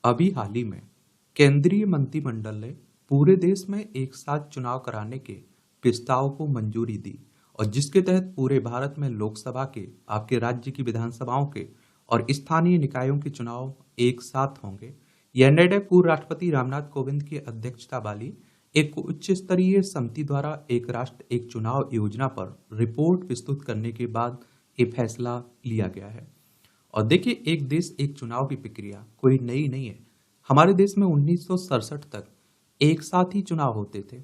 अभी हाल ही में केंद्रीय मंत्रिमंडल ने पूरे देश में एक साथ चुनाव कराने के प्रस्ताव को मंजूरी दी और जिसके तहत पूरे भारत में लोकसभा के, आपके राज्य की विधानसभाओं के और स्थानीय निकायों के चुनाव एक साथ होंगे। यह निर्णय पूर्व राष्ट्रपति रामनाथ कोविंद की अध्यक्षता वाली एक उच्च स्तरीय समिति द्वारा एक राष्ट्र एक चुनाव योजना पर रिपोर्ट प्रस्तुत करने के बाद ये फैसला लिया गया है। और देखिए, एक देश एक चुनाव की प्रक्रिया कोई नई नहीं है। हमारे देश में 1967 तक एक साथ ही चुनाव होते थे।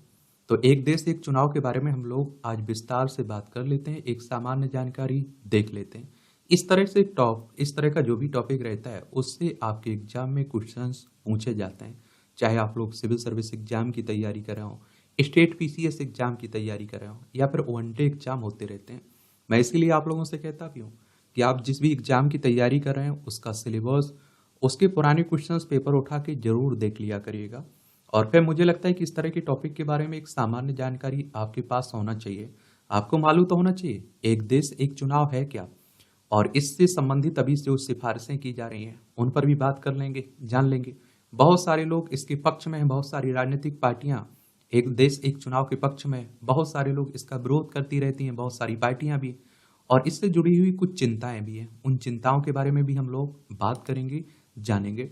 तो एक देश एक चुनाव के बारे में हम लोग आज विस्तार से बात कर लेते हैं, एक सामान्य जानकारी देख लेते हैं। इस तरह का जो भी टॉपिक रहता है उससे आपके एग्जाम में क्वेश्चंस पूछे जाते हैं। चाहे आप लोग सिविल सर्विस एग्जाम की तैयारी कर रहे हो, स्टेट पीसीएस एग्जाम की तैयारी कर रहे हो या फिर वनडे एग्जाम होते रहते हैं। मैं इसीलिए आप लोगों से कहता भी हूँ कि आप जिस भी एग्जाम की तैयारी कर रहे हैं उसका सिलेबस, उसके पुराने क्वेश्चंस पेपर उठा के जरूर देख लिया करिएगा। और फिर मुझे लगता है कि इस तरह के टॉपिक के बारे में एक सामान्य जानकारी आपके पास होना चाहिए। आपको मालूम तो होना चाहिए एक देश एक चुनाव है क्या, और इससे संबंधित अभी जो सिफारिशें की जा रही हैं उन पर भी बात कर लेंगे, जान लेंगे। बहुत सारे लोग इसके पक्ष में हैं, बहुत सारी राजनीतिक पार्टियां एक देश एक चुनाव के पक्ष में, बहुत सारे लोग इसका विरोध करती रहती हैं, बहुत सारी पार्टियां भी, और इससे जुड़ी हुई कुछ चिंताएं भी हैं। उन चिंताओं के बारे में भी हम लोग बात करेंगे, जानेंगे।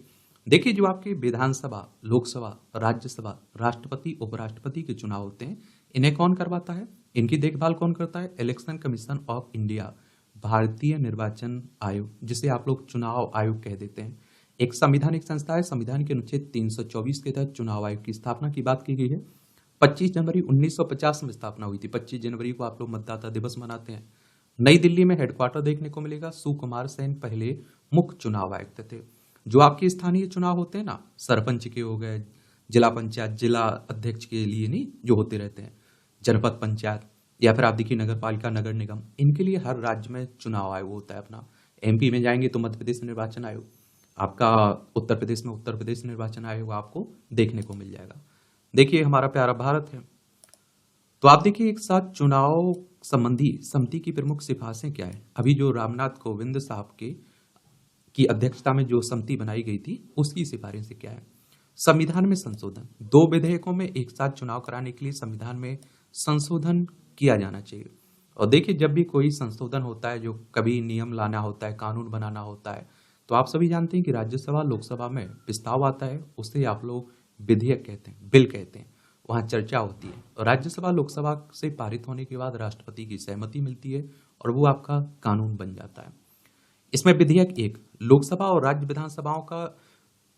देखिए, जो आपके विधानसभा, लोकसभा, राज्यसभा, राष्ट्रपति, उपराष्ट्रपति के चुनाव होते हैं, इन्हें कौन करवाता है, इनकी देखभाल कौन करता है? इलेक्शन कमीशन ऑफ इंडिया, भारतीय निर्वाचन आयोग, जिसे आप लोग चुनाव आयोग कह देते हैं। एक संवैधानिक संस्था है। संविधान के अनुच्छेद 324 के तहत चुनाव आयोग की स्थापना की बात की गई है। 25 जनवरी 1950 में स्थापना हुई थी। 25 जनवरी को आप लोग मतदाता दिवस मनाते हैं। नई दिल्ली में हेडक्वार्टर देखने को मिलेगा। सुकुमार सेन पहले मुख्य चुनाव आयुक्त थे। जो आपके स्थानीय चुनाव होते हैं ना, सरपंच के हो गए, जिला पंचायत, जिला अध्यक्ष के लिए नहीं जो होते रहते हैं, जनपद पंचायत, या फिर आप देखिए नगर पालिका, नगर निगम, इनके लिए हर राज्य में चुनाव आयोग होता है अपना। एमपी में जाएंगे तो मध्य प्रदेश निर्वाचन आयोग, आपका उत्तर प्रदेश में उत्तर प्रदेश निर्वाचन आयोग आपको देखने को मिल जाएगा। देखिए, हमारा प्यारा भारत है। तो आप देखिए, एक साथ चुनाव संबंधी समिति की प्रमुख सिफारिशें क्या है। अभी जो रामनाथ कोविंद साहब की अध्यक्षता में जो समिति बनाई गई थी उसकी सिफारिशें क्या है। संविधान में संशोधन, 2 विधेयकों में एक साथ चुनाव कराने के लिए संविधान में संशोधन किया जाना चाहिए। और देखिए, जब भी कोई संशोधन होता है, जो कभी नियम लाना होता है, कानून बनाना होता है, तो आप सभी जानते हैं कि राज्यसभा, लोकसभा में प्रस्ताव आता है, उसे आप लोग विधेयक कहते हैं, बिल कहते हैं। वहां चर्चा होती है और राज्यसभा, लोकसभा से पारित होने के बाद राष्ट्रपति की सहमति मिलती है और वो आपका कानून बन जाता है। इसमें विधेयक एक, लोकसभा और राज्य विधानसभाओं का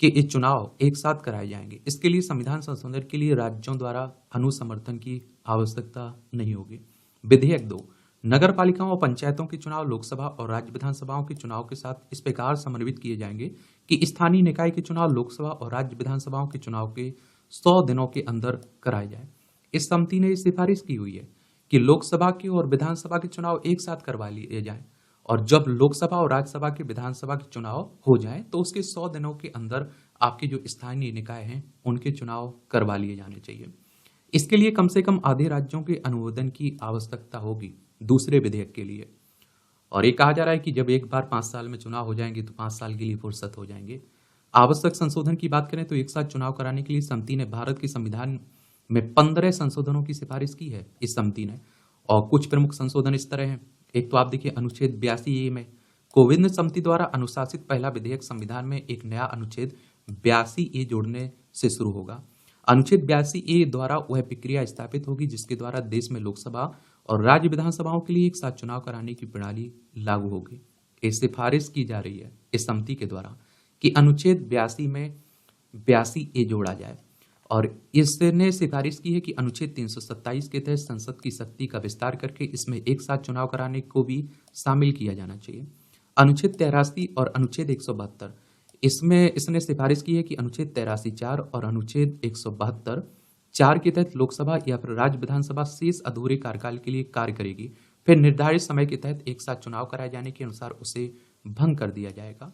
के चुनाव एक साथ कराए जाएंगे। इसके लिए संविधान संशोधन के लिए राज्यों द्वारा अनुसमर्थन की आवश्यकता नहीं होगी। विधेयक 2, नगर पालिकाओं और पंचायतों के चुनाव लोकसभा और राज्य विधानसभाओं के चुनाव के साथ इस प्रकार समन्वित किए जाएंगे कि स्थानीय निकाय के चुनाव लोकसभा और राज्य विधानसभाओं के चुनाव के 100 दिनों के अंदर कराए जाए। इस समिति ने सिफारिश की हुई है कि लोकसभा के और विधानसभा के चुनाव एक साथ करवा लिए जाएं, और जब लोकसभा और राज्यसभा के विधानसभा के चुनाव हो जाएं तो उसके 100 दिनों के अंदर आपके जो स्थानीय निकाय हैं उनके चुनाव करवा लिए जाने चाहिए। इसके लिए कम से कम आधे राज्यों के अनुमोदन की आवश्यकता होगी दूसरे विधेयक के लिए। और ये कहा जा रहा है कि जब एक बार 5 साल में चुनाव हो जाएंगे तो 5 साल के लिए फुर्सत हो जाएंगे। आवश्यक संशोधन की बात करें तो एक साथ चुनाव कराने के लिए समिति ने भारत के संविधान में 15 संशोधनों की सिफारिश की है इस समिति ने। और कुछ प्रमुख संशोधन इस तरह हैं। एक तो आप देखिए, अनुच्छेद 82A में कोविंद समिति द्वारा अनुशासित पहला विधेयक संविधान में एक नया अनुच्छेद 82A जोड़ने से शुरू होगा। अनुच्छेद 82A द्वारा वह प्रक्रिया स्थापित होगी जिसके द्वारा देश में लोकसभा और राज्य विधानसभाओं के लिए एक साथ चुनाव कराने की प्रणाली लागू होगी। ये सिफारिश की जा रही है इस समिति के द्वारा कि अनुच्छेद 82 में 82A जोड़ा जाए। और इसने सिफारिश की है कि अनुच्छेद 327 के तहत संसद की शक्ति का विस्तार करके इसमें एक साथ चुनाव कराने को भी शामिल किया जाना चाहिए। अनुच्छेद 83 और अनुच्छेद 172, इसमें इसने सिफारिश की है कि अनुच्छेद 83(4) और अनुच्छेद 172(4) के तहत लोकसभा या फिर राज्य विधानसभा शेष अधूरे कार्यकाल के लिए कार्य करेगी, फिर निर्धारित समय के तहत एक साथ चुनाव कराए जाने के अनुसार उसे भंग कर दिया जाएगा।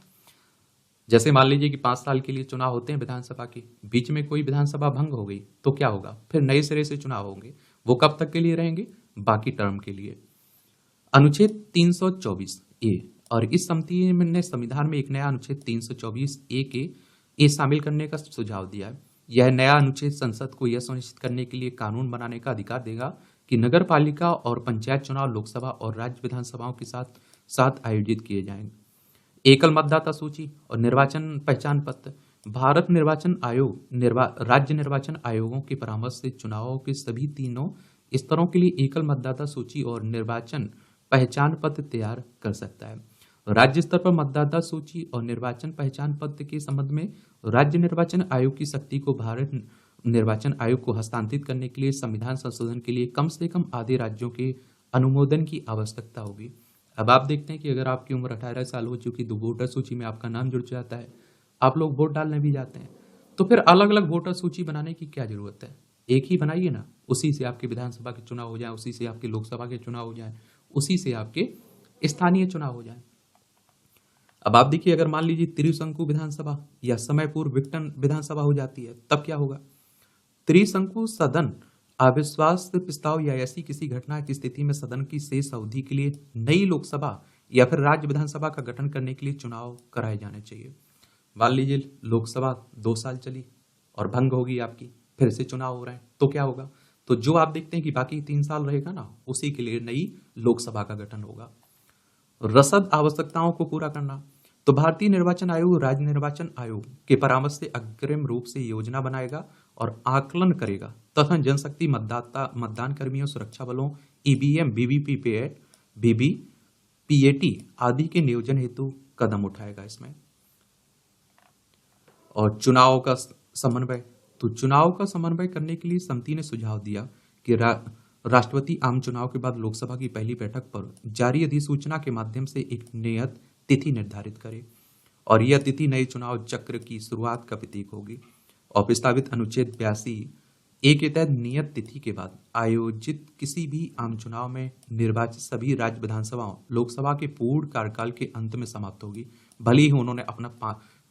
जैसे मान लीजिए कि 5 साल के लिए चुनाव होते हैं विधानसभा के, बीच में कोई विधानसभा भंग हो गई तो क्या होगा, फिर नए सिरे से चुनाव होंगे। वो कब तक के लिए रहेंगे, बाकी टर्म के लिए। अनुच्छेद 324A, और इस समिति ने संविधान में एक नया अनुच्छेद 324A के ये शामिल करने का सुझाव दिया है। यह नया अनुच्छेद संसद को यह सुनिश्चित करने के लिए कानून बनाने का अधिकार देगा कि नगर पालिका और पंचायत चुनाव लोकसभा और राज्य विधानसभाओं के साथ साथ आयोजित किए जाएंगे। एकल मतदाता सूची और निर्वाचन पहचान पत्र। भारत निर्वाचन आयोग राज्य निर्वाचन आयोगों के परामर्श से चुनावों के सभी तीनों स्तरों के लिए एकल मतदाता सूची और निर्वाचन पहचान पत्र तैयार कर सकता है। राज्य स्तर पर मतदाता सूची और निर्वाचन पहचान पत्र के संबंध में राज्य निर्वाचन आयोग की शक्ति को भारत निर्वाचन आयोग को हस्तांतरित करने के लिए संविधान संशोधन के लिए कम से कम आधे राज्यों के अनुमोदन की आवश्यकता होगी। अब आप देखते हैं कि अगर आपकी उम्र 18 साल हो चुकी तो वोटर सूची में आपका नाम जुड़ जाता है, आप लोग वोट डालने भी जाते हैं, तो फिर अलग अलग वोटर सूची बनाने की क्या जरूरत है? एक ही बनाइए ना, उसी से आपके विधानसभा के चुनाव हो जाए, उसी से आपके लोकसभा के चुनाव हो जाए, उसी से आपके स्थानीय चुनाव हो जाए। अब आप देखिए, अगर मान लीजिए त्रिशंकु विधानसभा या समय पूर्व विघटन विधानसभा हो जाती है, तब क्या होगा? त्रिशंकु सदन अविश्वास प्रस्ताव या ऐसी किसी घटना की स्थिति में सदन की शेष अवधि के लिए नई लोकसभा या फिर राज्य विधानसभा का गठन करने के लिए चुनाव कराए जाने चाहिए। मान लीजिए लोकसभा 2 साल चली और भंग होगी आपकी, फिर से चुनाव हो रहे हैं, तो क्या होगा? तो जो आप देखते हैं कि बाकी 3 साल रहेगा ना, उसी के लिए नई लोकसभा का गठन होगा। रसद आवश्यकताओं को पूरा करना। तो भारतीय निर्वाचन आयोग राज्य निर्वाचन आयोग के परामर्श से अग्रिम रूप से योजना बनाएगा और आकलन करेगा तथा जनशक्ति मतदान कर्मियों, सुरक्षा बलों, ईवीएम, वीवीपीएटी आदि के नियोजन हेतु कदम उठाएगा इसमें। और चुनाव का समन्वय। तो चुनाव का समन्वय करने के लिए समिति ने सुझाव दिया कि राष्ट्रपति आम चुनाव के बाद लोकसभा की पहली बैठक पर जारी अधिसूचना के माध्यम से एक नियत तिथि निर्धारित करे और यह तिथि नए चुनाव चक्र की शुरुआत का प्रतीक होगी। और प्रस्तावित अनुच्छेद 82A के तहत नियत तिथि के बाद आयोजित किसी भी आम चुनाव में निर्वाचित सभी राज्य विधानसभाओं लोकसभा के पूर्ण कार्यकाल के अंत में समाप्त होगी, भले ही उन्होंने अपना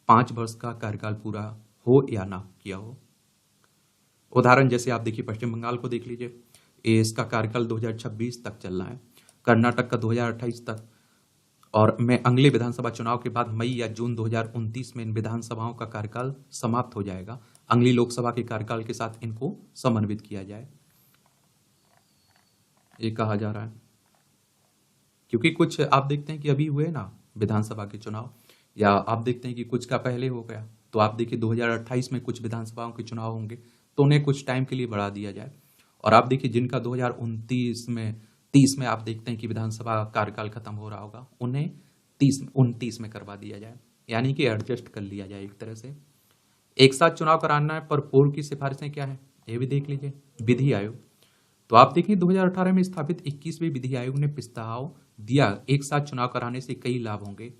5 वर्ष का कार्यकाल पूरा हो या ना किया हो। उदाहरण जैसे आप देखिए, पश्चिम बंगाल को देख लीजिए, इसका कार्यकाल 2026 तक चलना है, कर्नाटक का 2028 तक, और मैं अगले विधानसभा चुनाव के बाद मई या जून 2029 में इन विधानसभाओं का कार्यकाल समाप्त हो जाएगा। अगली लोकसभा के कार्यकाल के साथ इनको समन्वित किया जाए, ये कहा जा रहा है। क्योंकि कुछ आप देखते हैं कि अभी हुए ना विधानसभा के चुनाव, या आप देखते हैं कि कुछ का पहले हो गया, तो आप देखिए 2028 में कुछ विधानसभाओं के चुनाव होंगे, तो उन्हें कुछ टाइम के लिए बढ़ा दिया जाए। और आप देखिए जिनका 2029 में आप देखते हैं कि विधानसभा कार्यकाल खत्म हो रहा होगा, उन्हें 29 में करवा दिया जाए, यानी कि एडजस्ट कर लिया जाए एक तरह से। एक साथ चुनाव कराना पर पूर्व की सिफारिशें क्या है, ये भी देख लीजिए। विधि आयोग। तो आप देखिए 2018 में स्थापित 21वें विधि आयोग ने प्रस्ताव दिया एक साथ चुनाव कराने से कई लाभ होंगे,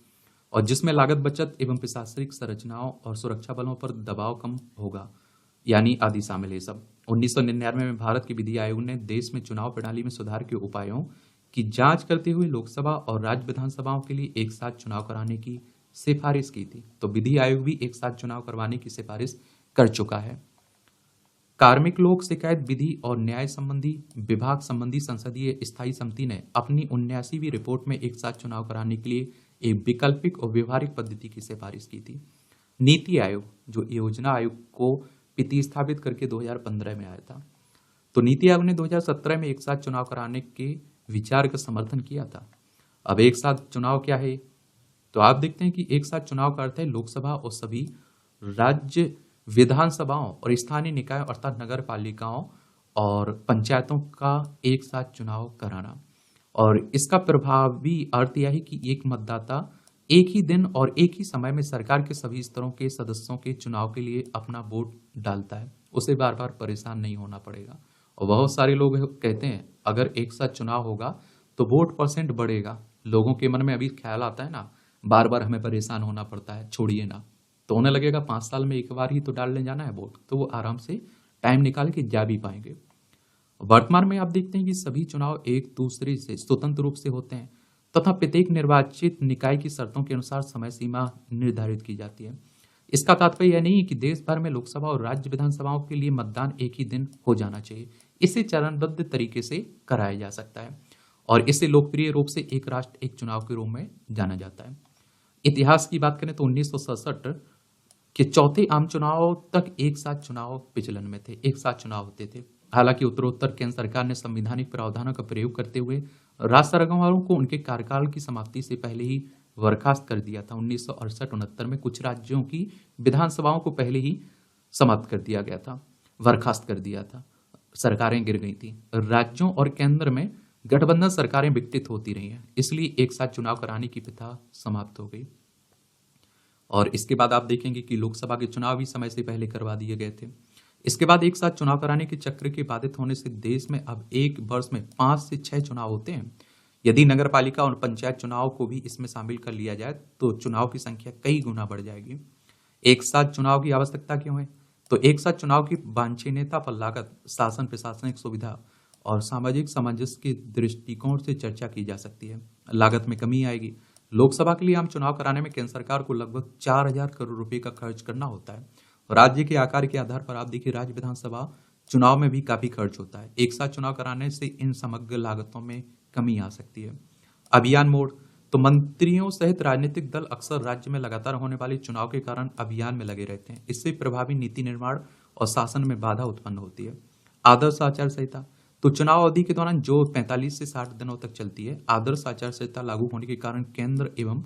और जिसमें लागत बचत एवं प्रशासनिक संरचनाओं और सुरक्षा बलों पर दबाव कम होगा, यानी आदि शामिल है सब। 1999 में भारत के विधि आयोग ने देश में चुनाव प्रणाली में सुधार के उपायों की जांच करते हुए लोकसभा और राज्य विधानसभाओं के लिए एक साथ चुनाव कराने की सिफारिश की थी। तो विधि आयोग भी एक साथ चुनाव करवाने की सिफारिश कर चुका है। कार्मिक लोक शिकायत विधि और न्याय संबंधी विभाग संबंधी संसदीय स्थायी समिति ने अपनी 79वीं रिपोर्ट में एक साथ चुनाव कराने के लिए एक वैकल्पिक और व्यवहारिक पद्धति की सिफारिश की थी। नीति आयोग, जो योजना आयोग को प्रतिस्थापित करके 2015 में आया था, तो नीति आयोग ने 2017 में एक साथ चुनाव कराने के विचार का समर्थन किया था। अब एक साथ चुनाव क्या है, तो आप देखते हैं कि एक साथ चुनाव का अर्थ है लोकसभा और सभी राज्य विधानसभाओं और स्थानीय निकाय अर्थात नगर पालिकाओं और पंचायतों का एक साथ चुनाव कराना। और इसका प्रभावी अर्थ यह है कि एक मतदाता एक ही दिन और एक ही समय में सरकार के सभी स्तरों के सदस्यों के चुनाव के लिए अपना वोट डालता है, उसे बार बार परेशान नहीं होना पड़ेगा। और बहुत सारे लोग कहते हैं अगर एक साथ चुनाव होगा तो वोट परसेंट बढ़ेगा। लोगों के मन में अभी ख्याल आता है ना, बार बार हमें परेशान होना पड़ता है, छोड़िए ना, तो उन्हें लगेगा 5 साल में एक बार ही तो डालने जाना है वोट, तो वो आराम से टाइम निकाल के जा भी पाएंगे। वर्तमान में आप देखते हैं कि सभी चुनाव एक दूसरे से स्वतंत्र रूप से होते हैं तथा प्रत्येक निर्वाचित निकाय की शर्तों के अनुसार समय सीमा निर्धारित की जाती है। इसका तात्पर्य यह नहीं है कि देश भर में लोकसभा और राज्य विधानसभाओं के लिए मतदान एक ही दिन हो जाना चाहिए। इसे चरणबद्ध तरीके से कराया जा सकता है और इसे लोकप्रिय रूप से एक राष्ट्र एक चुनाव के रूप में जाना जाता है। इतिहास की बात करें तो 1967 कि चौथे आम चुनाव तक एक साथ चुनाव विचलन में थे, एक साथ चुनाव होते थे। हालांकि उत्तरोत्तर केंद्र सरकार ने संवैधानिक प्रावधानों का प्रयोग करते हुए राज्य सरकारों को उनके कार्यकाल की समाप्ति से पहले ही बर्खास्त कर दिया था। 1968-69 में कुछ राज्यों की विधानसभाओं को पहले ही समाप्त कर दिया गया था, बर्खास्त कर दिया था। सरकारें गिर गई थी। राज्यों और केंद्र में गठबंधन सरकारें विकसित होती रही हैं, इसलिए एक साथ चुनाव कराने की प्रथा समाप्त हो गई। और इसके बाद आप देखेंगे कि लोकसभा के चुनाव भी समय से पहले करवा दिए गए थे। इसके बाद एक साथ चुनाव कराने के चक्र के बाधित होने से देश में अब एक वर्ष में 5 से 6 चुनाव होते हैं। यदि नगर पालिका और पंचायत चुनाव को भी इसमें शामिल कर लिया जाए तो चुनाव की संख्या कई गुना बढ़ जाएगी। एक साथ चुनाव की आवश्यकता क्यों है? तो एक साथ चुनाव की वांछनीयता पर लागत, शासन, प्रशासनिक सुविधा और सामाजिक सामंजस्य के दृष्टिकोण से चर्चा की जा सकती है। लागत में कमी आएगी। लोकसभा के लिए आम चुनाव कराने में केंद्र सरकार को लगभग 4,000 करोड़ रुपए का खर्च करना होता है। राज्य के आकार के आधार पर आप देखिए राज्य विधानसभा चुनाव में भी काफी खर्च होता है। एक साथ चुनाव कराने से इन समग्र लागतों में कमी आ सकती है। अभियान मोड, तो मंत्रियों सहित राजनीतिक दल अक्सर राज्य में लगातार होने वाले चुनाव के कारण अभियान में लगे रहते हैं। इससे प्रभावी नीति निर्माण और शासन में बाधा उत्पन्न होती है। आदर्श आचार संहिता, तो चुनाव अवधि के दौरान जो 45 से 60 दिनों तक चलती है, आदर्श आचार संहिता लागू होने के कारण केंद्र एवं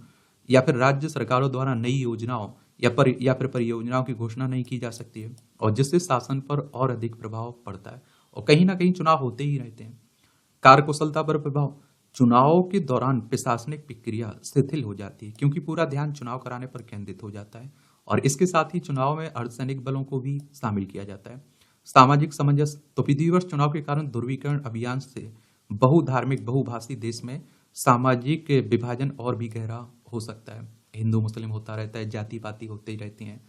या फिर राज्य सरकारों द्वारा नई योजनाओं या फिर परियोजनाओं की घोषणा नहीं की जा सकती है, और जिससे शासन पर और अधिक प्रभाव पड़ता है और कहीं ना कहीं चुनाव होते ही रहते हैं। कार्यकुशलता पर प्रभाव, चुनाव के दौरान प्रशासनिक प्रक्रिया शिथिल हो जाती है क्योंकि पूरा ध्यान चुनाव कराने पर केंद्रित हो जाता है, और इसके साथ ही चुनाव में अर्धसैनिक बलों को भी शामिल किया जाता है। सामाजिक सामंजस्य, तो विधिवत चुनाव के कारण ध्रुवीकरण अभियान से बहुधार्मिक बहुभाषी देश में सामाजिक विभाजन और भी गहरा हो सकता है। हिंदू मुस्लिम होता रहता है, जाति पाति होते ही रहती हैं,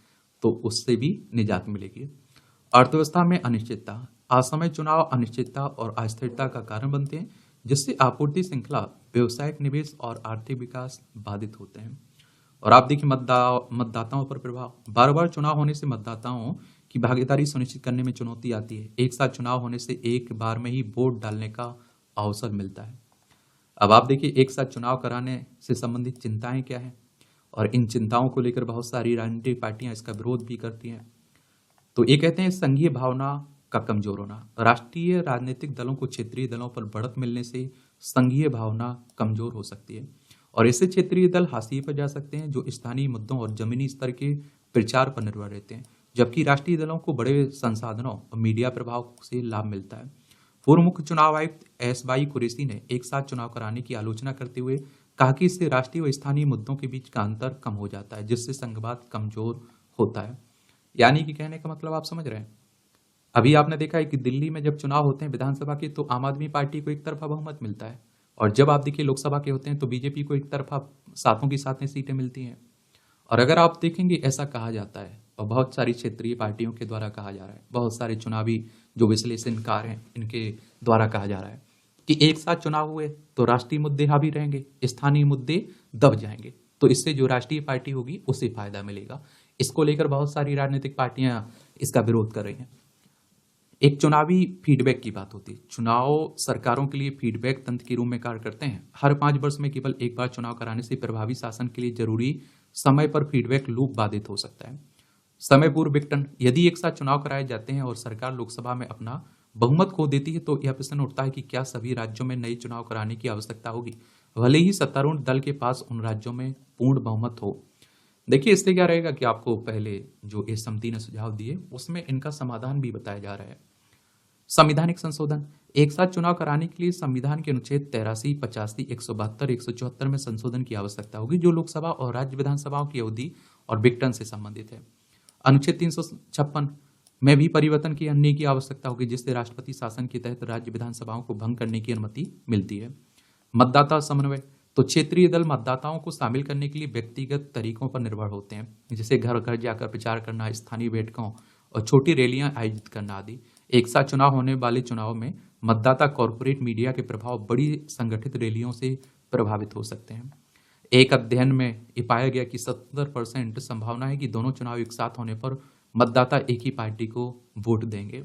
तो उससे भी निजात मिलेगी। अर्थव्यवस्था में अनिश्चितता, असमय चुनाव अनिश्चितता और अस्थिरता का कारण बनते हैं, जिससे आपूर्ति श्रृंखला, व्यवसायिक निवेश और आर्थिक विकास बाधित होते हैं। और आप देखिए मतदाताओं पर प्रभाव, बार बार चुनाव होने से मतदाताओं की भागीदारी सुनिश्चित करने में चुनौती आती है। एक साथ चुनाव होने से एक बार में ही वोट डालने का अवसर मिलता है। अब आप देखिए एक साथ चुनाव कराने से संबंधित चिंताएं क्या हैं, और इन चिंताओं को लेकर बहुत सारी राजनीतिक पार्टियां इसका विरोध भी करती हैं। तो ये कहते हैं संघीय भावना का कमजोर होना, राष्ट्रीय राजनीतिक दलों को क्षेत्रीय दलों पर बढ़त मिलने से संघीय भावना कमजोर हो सकती है, और इससे क्षेत्रीय दल हाशिए पर जा सकते हैं जो स्थानीय मुद्दों और जमीनी स्तर के प्रचार पर निर्भर रहते हैं, जबकि राष्ट्रीय दलों को बड़े संसाधनों और मीडिया प्रभाव से लाभ मिलता है। पूर्व मुख्य चुनाव आयुक्त एस वाई कुरैशी ने एक साथ चुनाव कराने की आलोचना करते हुए कहा कि इससे राष्ट्रीय व स्थानीय मुद्दों के बीच का अंतर कम हो जाता है, जिससे संघवाद कमजोर होता है। यानी कि कहने का मतलब आप समझ रहे हैं। अभी आपने देखा है कि दिल्ली में जब चुनाव होते हैं विधानसभा के, तो आम आदमी पार्टी को एक तरफा बहुमत मिलता है, और जब आप देखिए लोकसभा के होते हैं तो बीजेपी को एक तरफा सातों की सातों सीटें मिलती हैं। और अगर आप देखेंगे ऐसा कहा जाता है, और बहुत सारी क्षेत्रीय पार्टियों के द्वारा कहा जा रहा है, बहुत सारे चुनावी जो विश्लेषणकार हैं इनके द्वारा कहा जा रहा है कि एक साथ चुनाव हुए तो राष्ट्रीय मुद्दे हावी रहेंगे, स्थानीय मुद्दे दब जाएंगे, तो इससे जो राष्ट्रीय पार्टी होगी उसे फायदा मिलेगा। इसको लेकर बहुत सारी राजनीतिक पार्टियां इसका विरोध कर रही हैं। एक चुनावी फीडबैक की बात होती है। चुनाव सरकारों के लिए फीडबैक तंत्र के रूप में कार्य करते हैं। हर 5 वर्ष में केवल एक बार चुनाव कराने से प्रभावी शासन के लिए जरूरी समय पर फीडबैक लूप बाधित हो सकता है। समय पूर्व विघटन, यदि एक साथ चुनाव कराए जाते हैं और सरकार लोकसभा में अपना बहुमत खो देती है तो यह प्रश्न उठता है कि क्या सभी राज्यों में नए चुनाव कराने की आवश्यकता होगी, भले ही सत्तारूढ़ दल के पास उन राज्यों में पूर्ण बहुमत हो। देखिए इससे क्या रहेगा कि आपको पहले जो इस समिति ने सुझाव दिए उसमें इनका समाधान भी बताया जा रहा है। संवैधानिक संशोधन, एक साथ चुनाव कराने के लिए संविधान के अनुच्छेद 83, 85, 172, 174 में संशोधन की आवश्यकता होगी, जो लोकसभा और राज्य विधानसभाओं की अवधि और विघटन से संबंधित है। अनुच्छेद 356 में भी परिवर्तन करने की आवश्यकता होगी, जिससे राष्ट्रपति शासन के तहत राज्य विधानसभाओं को भंग करने की अनुमति मिलती है। मतदाता समन्वय, तो क्षेत्रीय दल मतदाताओं को शामिल करने के लिए व्यक्तिगत तरीकों पर निर्भर होते हैं, जैसे घर घर जाकर प्रचार करना, स्थानीय बैठकों और छोटी रैलियां आयोजित करना आदि। एक साथ चुनाव होने वाले चुनाव में मतदाता कॉरपोरेट मीडिया के प्रभाव, बड़ी संगठित रैलियों से प्रभावित हो सकते हैं। एक अध्ययन में ये पाया गया कि 70% संभावना है कि दोनों चुनाव एक साथ होने पर मतदाता एक ही पार्टी को वोट देंगे।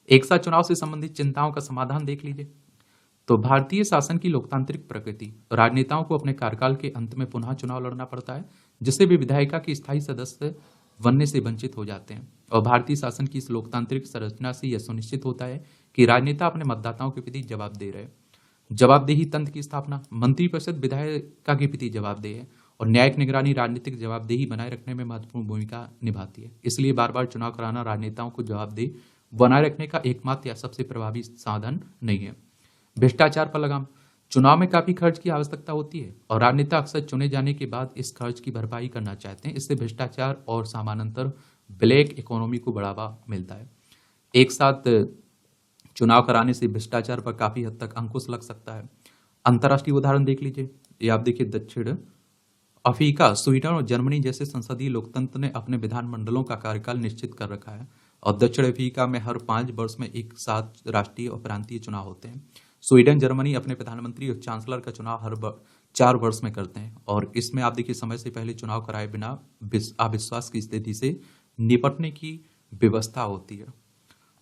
एक साथ चुनाव से संबंधित चिंताओं का समाधान देख लीजिए। तो भारतीय शासन की लोकतांत्रिक प्रकृति, राजनेताओं को अपने कार्यकाल के अंत में पुनः चुनाव लड़ना पड़ता है, जिससे वे विधायिका के स्थायी सदस्य बनने से वंचित हो जाते हैं। और भारतीय शासन की इस लोकतांत्रिक संरचना से यह सुनिश्चित होता है कि राजनेता अपने मतदाताओं के प्रति जवाबदेह रहे। जवाबदेही तंत्र की स्थापना, मंत्रिपरिषद विधायिका के प्रति जवाबदेह है और न्यायिक निगरानी राजनीतिक जवाबदेही बनाए रखने में महत्वपूर्ण भूमिका निभाती है। इसलिए बार बार चुनाव कराना राजनेताओं को जवाबदेह बनाए रखने का एकमात्र या सबसे प्रभावी साधन नहीं है। भ्रष्टाचार पर लगाम, चुनाव में काफी खर्च की आवश्यकता होती है और राजनेता अक्सर चुने जाने के बाद इस खर्च की भरपाई करना चाहते हैं। इससे भ्रष्टाचार और समानांतर ब्लैक इकोनॉमी को बढ़ावा मिलता है। एक साथ चुनाव कराने से भ्रष्टाचार पर काफी हद तक अंकुश लग सकता है। अंतर्राष्ट्रीय उदाहरण देख लीजिए, ये आप देखिए दक्षिण अफ्रीका, स्वीडन और जर्मनी जैसे संसदीय लोकतंत्र ने अपने विधानमंडलों का कार्यकाल निश्चित कर रखा है और दक्षिण अफ्रीका में हर 5 वर्ष में एक साथ राष्ट्रीय और प्रांतीय चुनाव होते हैं। स्वीडन, जर्मनी अपने प्रधानमंत्री और चांसलर का चुनाव हर 4 वर्ष में करते हैं और इसमें आप देखिए समय से पहले चुनाव कराए बिना अविश्वास की स्थिति से निपटने की व्यवस्था होती है।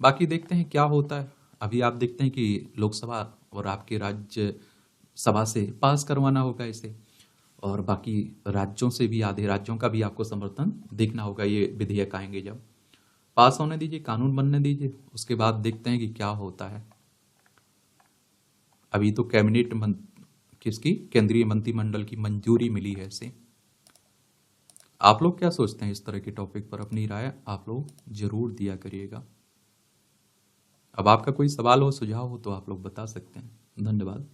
बाकी देखते हैं क्या होता है। अभी आप देखते हैं कि लोकसभा और आपके राज्य सभा से पास करवाना होगा इसे, और बाकी राज्यों से भी, आधे राज्यों का भी आपको समर्थन देखना होगा। ये विधेयक आएंगे जब पास होने दीजिए, कानून बनने दीजिए, उसके बाद देखते हैं कि क्या होता है। अभी तो किसकी केंद्रीय मंत्रिमंडल की मंजूरी मिली है इसे। आप लोग क्या सोचते हैं इस तरह के टॉपिक पर? अपनी राय आप लोग जरूर दिया करिएगा। अब आपका कोई सवाल हो, सुझाव हो तो आप लोग बता सकते हैं। धन्यवाद।